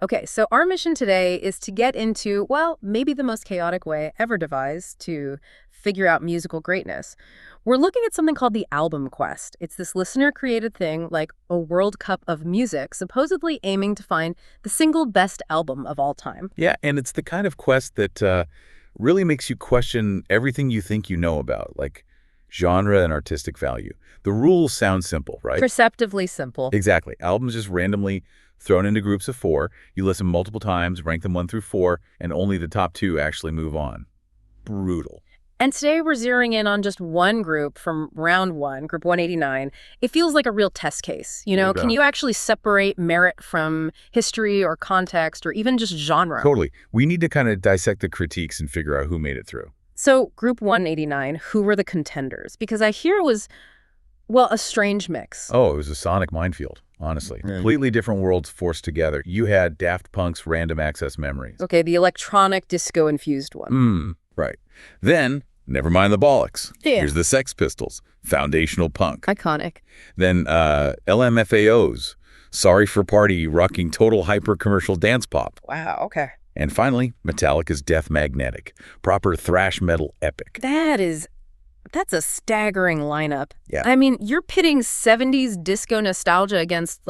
Okay, so our mission today is to get into, well, maybe the most chaotic way ever devised to figure out musical greatness. We're looking at something called the Album Quest. It's this listener-created thing like a World Cup of music, supposedly aiming to find the single best album of all time. Yeah, and it's the kind of quest that really makes you question everything you think you know about, like genre and artistic value. The rules sound simple, right? Perceptively simple. Exactly. Albums just randomly thrown into groups of 4. You listen multiple times, rank them 1 through 4, and only the top 2 actually move on. Brutal. And today we're zeroing in on just one group from round 1, group 189. It feels like a real test case. Can you actually separate merit from history or context or even just genre? Totally. We need to kind of dissect the critiques and figure out who made it through. So group 189, who were the contenders? Because I hear it was, well, a strange mix. Oh, it was a sonic minefield, honestly. Completely different worlds forced together. You had Daft Punk's Random Access Memories. Okay, the electronic disco-infused one. Right. Then, Nevermind the Bollocks. Yeah. Here's the Sex Pistols, foundational punk. Iconic. Then LMFAO's Sorry for Party, rocking total hyper-commercial dance pop. Wow, okay. And finally, Metallica's Death Magnetic, proper thrash metal epic. That's a staggering lineup. Yeah. I mean, you're pitting 70s disco nostalgia against,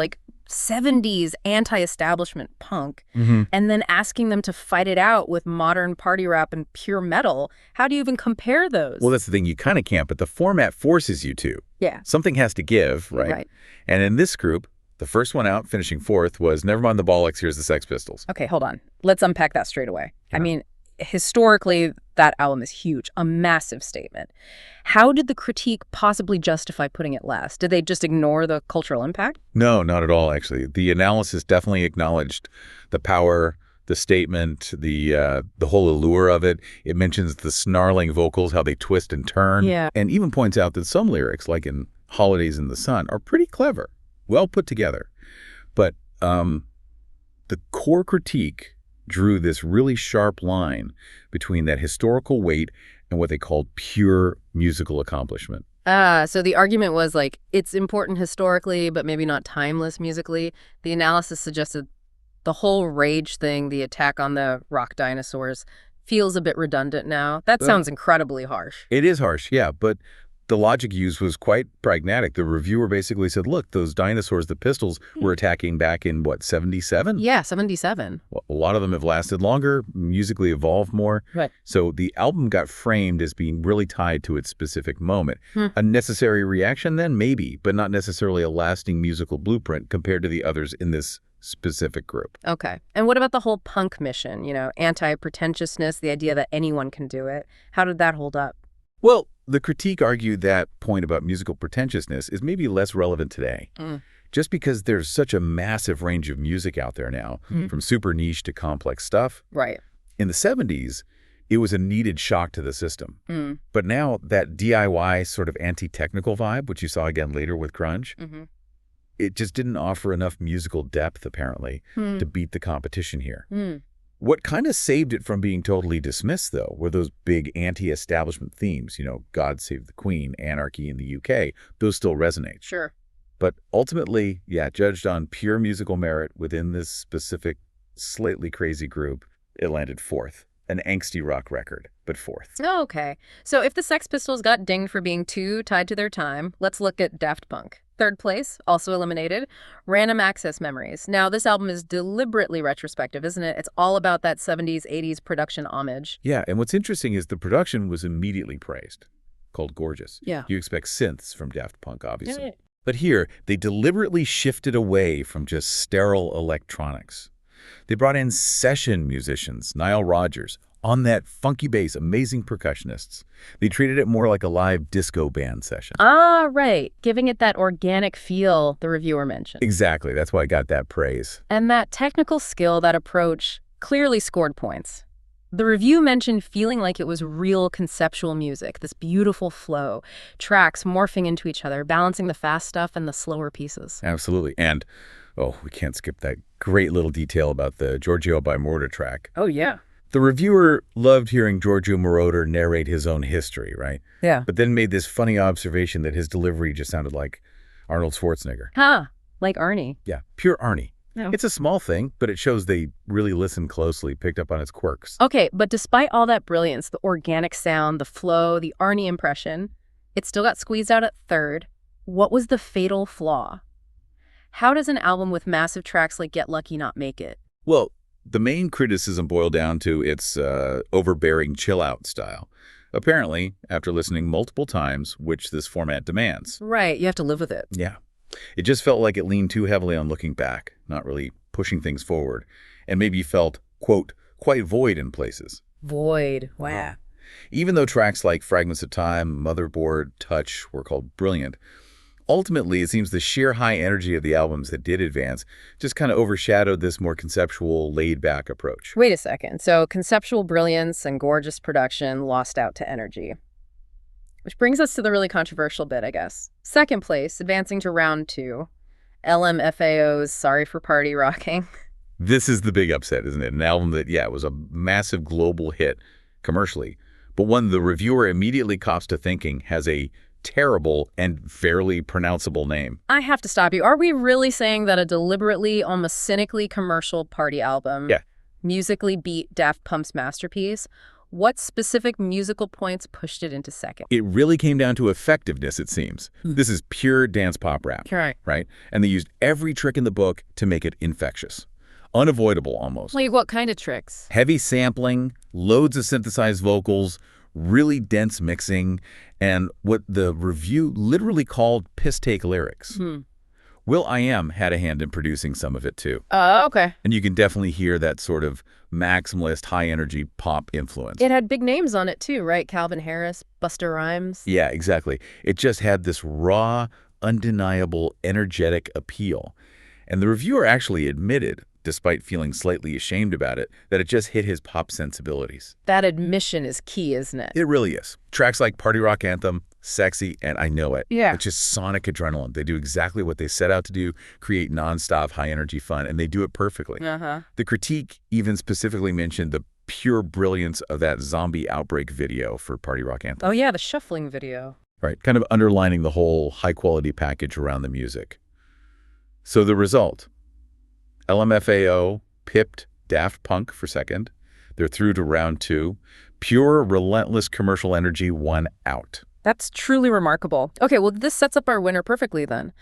70s anti-establishment punk, and then asking them to fight it out with modern party rap and pure metal. How do you even compare those? Well, that's the thing. You kind of can't, but the format forces you to. Yeah. Something has to give, right? Right. And in this group, the first one out, finishing 4th, was Nevermind the Bollocks, Here's the Sex Pistols. Okay, hold on. Let's unpack that straight away. Yeah. I mean, historically, that album is huge, a massive statement. How did the critique possibly justify putting it last? Did they just ignore the cultural impact? No, not at all, actually. The analysis definitely acknowledged the power, the statement, the whole allure of it. It mentions the snarling vocals, how they twist and turn, and even points out that some lyrics, like in Holidays in the Sun, are pretty clever, well put together. But the core critique drew this really sharp line between that historical weight and what they called pure musical accomplishment. So the argument was it's important historically, but maybe not timeless musically. The analysis suggested the whole rage thing, the attack on the rock dinosaurs, feels a bit redundant now. That sounds incredibly harsh. It is harsh, yeah, but the logic used was quite pragmatic. The reviewer basically said, look, those dinosaurs, the Pistols, were attacking back in, 77? Yeah, 77. Well, a lot of them have lasted longer, musically evolved more. Right. So the album got framed as being really tied to its specific moment. A necessary reaction then? Maybe, but not necessarily a lasting musical blueprint compared to the others in this specific group. Okay. And what about the whole punk mission, anti-pretentiousness, the idea that anyone can do it? How did that hold up? Well, the critique argued that point about musical pretentiousness is maybe less relevant today. Just because there's such a massive range of music out there now, from super niche to complex stuff. Right. In the 70s, it was a needed shock to the system. But now that DIY sort of anti-technical vibe, which you saw again later with grunge, it just didn't offer enough musical depth, apparently, to beat the competition here. What kind of saved it from being totally dismissed, though, were those big anti-establishment themes, God Save the Queen, anarchy in the UK. Those still resonate. Sure. But ultimately, judged on pure musical merit within this specific, slightly crazy group, it landed 4th. An angsty rock record, but 4th. Oh, okay. So if the Sex Pistols got dinged for being too tied to their time, let's look at Daft Punk. 3rd place, also eliminated, Random Access Memories. Now, this album is deliberately retrospective, isn't it? It's all about that 70s, 80s production homage. Yeah, and what's interesting is the production was immediately praised, called gorgeous. Yeah. You expect synths from Daft Punk, obviously. Yeah. But here, they deliberately shifted away from just sterile electronics. They brought in session musicians, Nile Rodgers, on that funky bass, amazing percussionists. They treated it more like a live disco band session. Ah, right. Giving it that organic feel the reviewer mentioned. Exactly. That's why I got that praise. And that technical skill, that approach, clearly scored points. The review mentioned feeling like it was real conceptual music, this beautiful flow, tracks morphing into each other, balancing the fast stuff and the slower pieces. Absolutely. And, we can't skip that great little detail about the Giorgio by Moroder track. Oh, yeah. The reviewer loved hearing Giorgio Moroder narrate his own history, right? Yeah. But then made this funny observation that his delivery just sounded like Arnold Schwarzenegger. Huh. Like Arnie. Yeah, pure Arnie. No. It's a small thing, but it shows they really listened closely, picked up on its quirks. Okay, but despite all that brilliance, the organic sound, the flow, the Arnie impression, it still got squeezed out at third. What was the fatal flaw? How does an album with massive tracks like Get Lucky not make it? Well, the main criticism boiled down to its overbearing chill-out style. Apparently, after listening multiple times, which this format demands. Right, you have to live with it. Yeah. It just felt like it leaned too heavily on looking back, not really pushing things forward, and maybe felt, quote, quite void in places. Void. Wow. Even though tracks like Fragments of Time, Motherboard, Touch were called brilliant, ultimately it seems the sheer high energy of the albums that did advance just kind of overshadowed this more conceptual, laid-back approach. Wait a second. So conceptual brilliance and gorgeous production lost out to energy. Which brings us to the really controversial bit, I guess. Second place, advancing to round 2, LMFAO's Sorry for Party Rocking. This is the big upset, isn't it? An album that, yeah, was a massive global hit commercially, but one the reviewer immediately cops to thinking has a terrible and fairly pronounceable name. I have to stop you. Are we really saying that a deliberately, almost cynically commercial party album musically beat Daft Punk's masterpiece? What specific musical points pushed it into second? It really came down to effectiveness, it seems. This is pure dance pop rap, right? And they used every trick in the book to make it infectious. Unavoidable, almost. Like what kind of tricks? Heavy sampling, loads of synthesized vocals, really dense mixing, and what the review literally called piss-take lyrics. will.i.am had a hand in producing some of it, too. Okay. And you can definitely hear that sort of maximalist, high-energy pop influence. It had big names on it, too, right? Calvin Harris, Busta Rhymes. Yeah, exactly. It just had this raw, undeniable, energetic appeal. And the reviewer actually admitted, despite feeling slightly ashamed about it, that it just hit his pop sensibilities. That admission is key, isn't it? It really is. Tracks like Party Rock Anthem, Sexy, and I Know It. Yeah. It's just sonic adrenaline. They do exactly what they set out to do, create nonstop high-energy fun, and they do it perfectly. The critique even specifically mentioned the pure brilliance of that zombie outbreak video for Party Rock Anthem. Oh, yeah, the shuffling video. Right, kind of underlining the whole high-quality package around the music. So the result, LMFAO pipped Daft Punk for second. They're through to round 2. Pure, relentless commercial energy won out. That's truly remarkable. Okay, well, this sets up our winner perfectly then.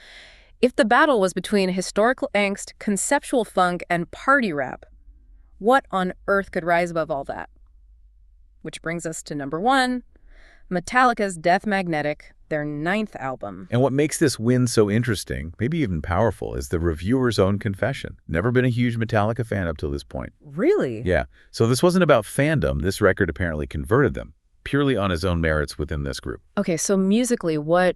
If the battle was between historical angst, conceptual funk, and party rap, what on earth could rise above all that? Which brings us to number 1, Metallica's Death Magnetic, their 9th album. And what makes this win so interesting, maybe even powerful, is the reviewer's own confession. Never been a huge Metallica fan up till this point. Really? Yeah. So this wasn't about fandom. This record apparently converted them, purely on his own merits within this group. Okay, so musically, what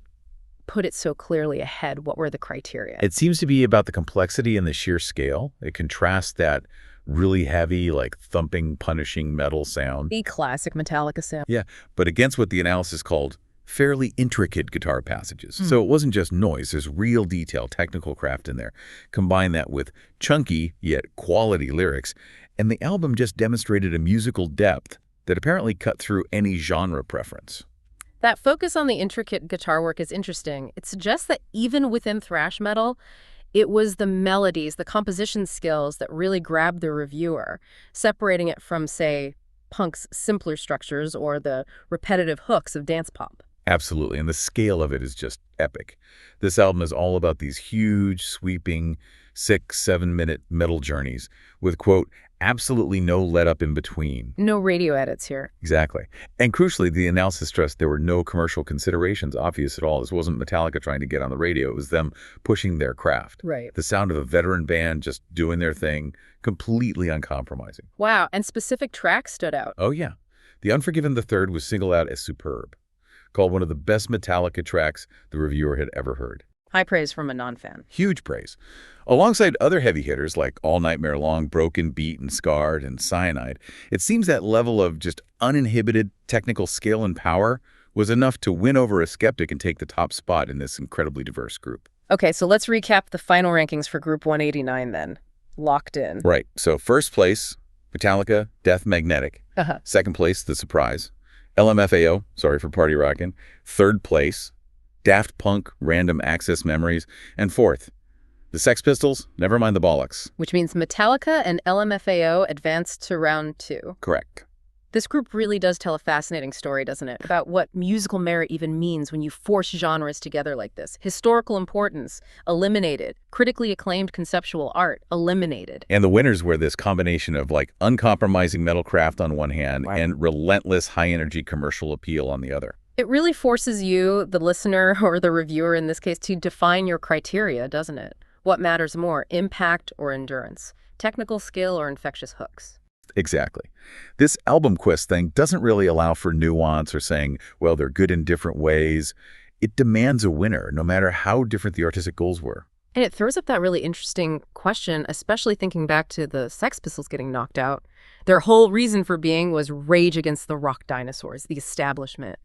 put it so clearly ahead? What were the criteria? It seems to be about the complexity and the sheer scale. It contrasts that really heavy, like thumping, punishing metal sound. The classic Metallica sound. Yeah, but against what the analysis called fairly intricate guitar passages. So it wasn't just noise. There's real detail, technical craft in there. Combine that with chunky yet quality lyrics, and the album just demonstrated a musical depth that apparently cut through any genre preference. That focus on the intricate guitar work is interesting. It suggests that even within thrash metal, it was the melodies, the composition skills that really grabbed the reviewer, separating it from, say, punk's simpler structures or the repetitive hooks of dance pop. Absolutely, and the scale of it is just epic. This album is all about these huge, sweeping, 6-7 minute metal journeys with, quote, absolutely no let-up in between. No radio edits here. Exactly. And crucially, the analysis stressed there were no commercial considerations obvious at all. This wasn't Metallica trying to get on the radio. It was them pushing their craft. Right. The sound of a veteran band just doing their thing, completely uncompromising. Wow, and specific tracks stood out. Oh, yeah. The Unforgiven the Third was singled out as superb, called one of the best Metallica tracks the reviewer had ever heard. High praise from a non-fan. Huge praise. Alongside other heavy hitters like All Nightmare Long, Broken Beat, and Scarred, and Cyanide, it seems that level of just uninhibited technical skill and power was enough to win over a skeptic and take the top spot in this incredibly diverse group. Okay, so let's recap the final rankings for Group 189 then. Locked in. Right. So first place, Metallica, Death Magnetic. Second place, The Surprise. LMFAO, Sorry for Party Rockin'. Third place, Daft Punk, Random Access Memories. And fourth, The Sex Pistols, Nevermind the Bollocks. Which means Metallica and LMFAO advanced to round 2. Correct. This group really does tell a fascinating story, doesn't it? About what musical merit even means when you force genres together like this. Historical importance, eliminated. Critically acclaimed conceptual art, eliminated. And the winners were this combination of like uncompromising metal craft on one hand and relentless high-energy commercial appeal on the other. It really forces you, the listener or the reviewer in this case, to define your criteria, doesn't it? What matters more, impact or endurance? Technical skill or infectious hooks? Exactly. This album quest thing doesn't really allow for nuance or saying, well, they're good in different ways. It demands a winner, no matter how different the artistic goals were. And it throws up that really interesting question, especially thinking back to the Sex Pistols getting knocked out. Their whole reason for being was rage against the rock dinosaurs, the establishment.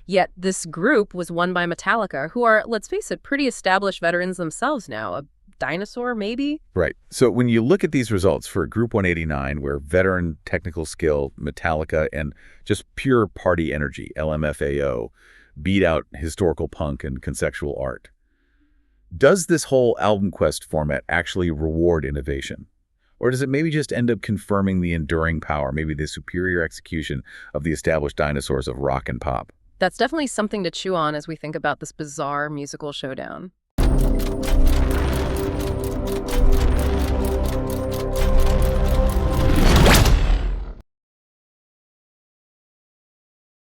Yet this group was won by Metallica, who are, let's face it, pretty established veterans themselves now. A dinosaur, maybe? Right. So when you look at these results for Group 189, where veteran technical skill, Metallica, and just pure party energy, LMFAO, beat out historical punk and conceptual art, does this whole album quest format actually reward innovation? Or does it maybe just end up confirming the enduring power, maybe the superior execution of the established dinosaurs of rock and pop? That's definitely something to chew on as we think about this bizarre musical showdown.